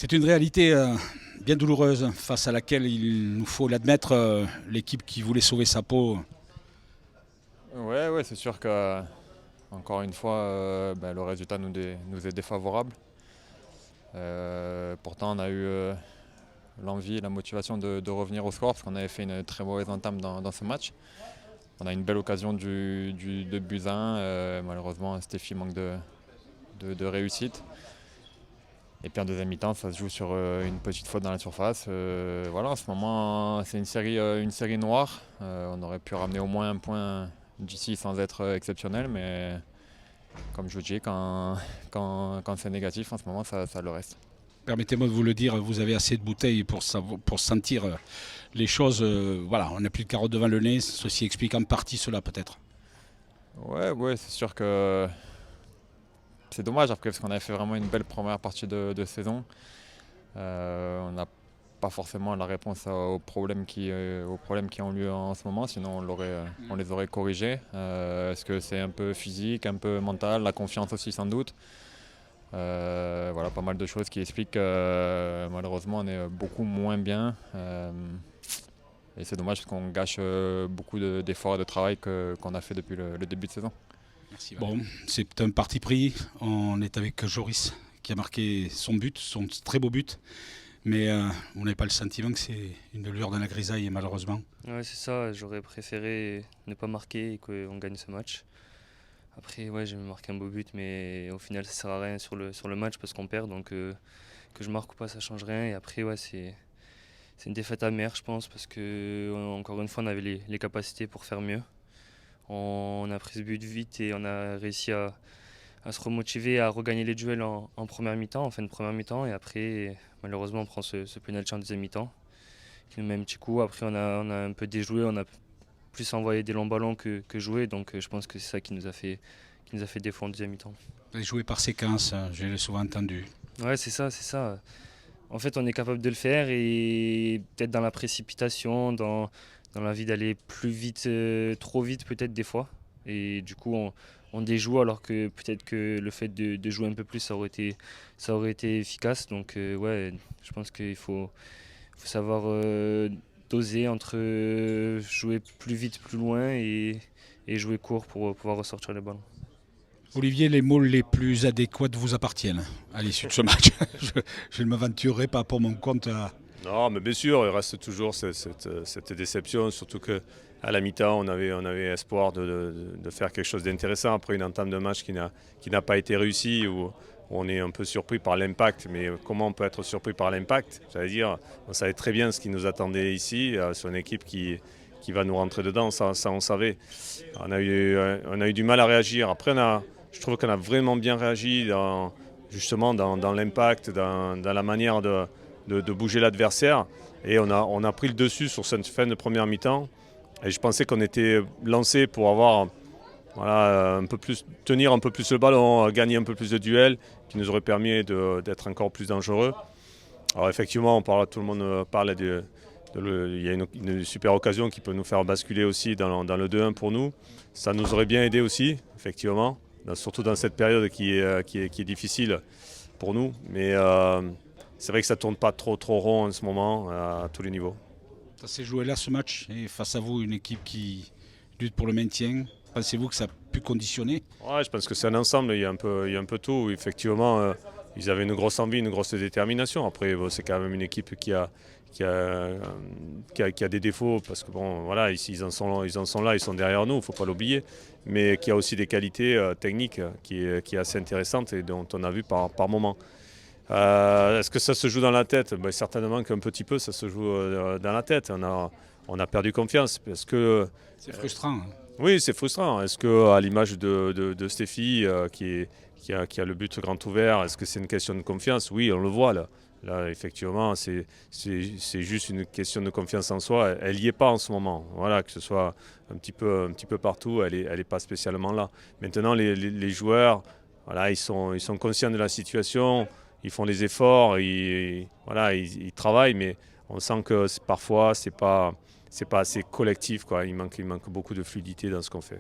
C'est une réalité bien douloureuse face à laquelle il nous faut l'admettre, l'équipe qui voulait sauver sa peau. Ouais, c'est sûr que encore une fois, le résultat nous est défavorable. Pourtant, on a eu l'envie et la motivation de revenir au score parce qu'on avait fait une très mauvaise entame dans ce match. On a une belle occasion de Buzyn. Malheureusement, Stéphie manque de réussite. Et puis en deuxième mi-temps, ça se joue sur une petite faute dans la surface. Voilà, en ce moment, c'est une série noire. On aurait pu ramener au moins un point d'ici sans être exceptionnel, mais comme je vous dis, quand c'est négatif, en ce moment, ça le reste. Permettez-moi de vous le dire, vous avez assez de bouteilles pour sentir les choses. Voilà, on n'a plus de carottes devant le nez. Ceci explique en partie cela peut-être. Ouais, c'est sûr que c'est dommage après parce qu'on avait fait vraiment une belle première partie de saison. On n'a pas forcément la réponse aux problèmes qui ont lieu en ce moment, sinon on les aurait corrigés. Est-ce que c'est un peu physique, un peu mental, la confiance aussi sans doute. Voilà, pas mal de choses qui expliquent que malheureusement on est beaucoup moins bien. Et c'est dommage parce qu'on gâche beaucoup d'efforts et de travail qu'on a fait depuis le début de saison. Merci. Bon, c'est un parti pris. On est avec Joris qui a marqué son but, son très beau but. Mais vous n'avez pas le sentiment que c'est une lueur dans la grisaille, malheureusement. Ouais, c'est ça. J'aurais préféré ne pas marquer et qu'on gagne ce match. Après, ouais, j'ai marqué un beau but, mais au final, ça sert à rien sur le match parce qu'on perd. Donc, que je marque ou pas, ça change rien. Et après, ouais, c'est une défaite amère, je pense, parce que encore une fois, on avait les capacités pour faire mieux. On a pris ce but vite et on a réussi à se remotiver, à regagner les duels en première mi-temps, en fin de première mi-temps. Et après, malheureusement, on prend ce penalty en deuxième mi-temps qui nous met un petit coup. Après, on a un peu déjoué, on a plus envoyé des longs ballons que joué. Donc, je pense que c'est ça qui nous a fait défaut en deuxième mi-temps. Vous avez joué par séquence, je l'ai souvent entendu. Ouais, c'est ça. En fait, on est capable de le faire et peut-être dans la précipitation, dans l'envie d'aller plus vite, trop vite peut-être des fois. Et du coup, on déjoue alors que peut-être que le fait de jouer un peu plus, ça aurait été efficace. Donc ouais, je pense qu'il faut savoir doser entre jouer plus vite, plus loin et jouer court pour pouvoir ressortir les ballons. Olivier, les mots les plus adéquats vous appartiennent à l'issue de ce match. Je ne m'aventurerai pas pour mon compte à... Non, mais bien sûr, il reste toujours cette déception, surtout qu'à la mi-temps, on avait espoir de faire quelque chose d'intéressant après une entame de match qui n'a pas été réussie, où on est un peu surpris par l'impact. Mais comment on peut être surpris par l'impact? J'allais dire, on savait très bien ce qui nous attendait ici, sur une équipe qui va nous rentrer dedans, ça on savait. On a eu du mal à réagir. Après, je trouve qu'on a vraiment bien réagi justement dans l'impact, dans la manière de bouger l'adversaire. Et on a pris le dessus sur cette fin de première mi-temps. Et je pensais qu'on était lancé pour avoir, voilà, tenir un peu plus le ballon, gagner un peu plus de duels, qui nous aurait permis d'être encore plus dangereux. Alors effectivement, tout le monde parle il y a une super occasion qui peut nous faire basculer aussi dans le 2-1 pour nous. Ça nous aurait bien aidé aussi, effectivement, surtout dans cette période qui est difficile pour nous. Mais c'est vrai que ça ne tourne pas trop rond en ce moment à tous les niveaux. Ça s'est joué là ce match et face à vous, une équipe qui lutte pour le maintien. Pensez-vous que ça a pu conditionner? Ouais, je pense que c'est un ensemble, il y a un peu tout. Effectivement, ils avaient une grosse envie, une grosse détermination. Après, c'est quand même une équipe qui a des défauts parce que bon, voilà, ici, ils en sont là, ils sont derrière nous, il ne faut pas l'oublier. Mais qui a aussi des qualités techniques qui est assez intéressantes et dont on a vu par moments. Est-ce que ça se joue dans la tête? Certainement qu'un petit peu ça se joue dans la tête. On a perdu confiance parce que... C'est frustrant. Oui, c'est frustrant. Est-ce qu'à l'image de Stéphie qui a le but grand ouvert, est-ce que c'est une question de confiance? Oui, on le voit là. Là, effectivement, c'est juste une question de confiance en soi. Elle n'y est pas en ce moment. Voilà, que ce soit un petit peu partout, elle est pas spécialement là. Maintenant, les joueurs, voilà, ils sont conscients de la situation. Ils font les efforts, ils travaillent, mais on sent que parfois, c'est pas assez collectif, quoi. Il manque beaucoup de fluidité dans ce qu'on fait.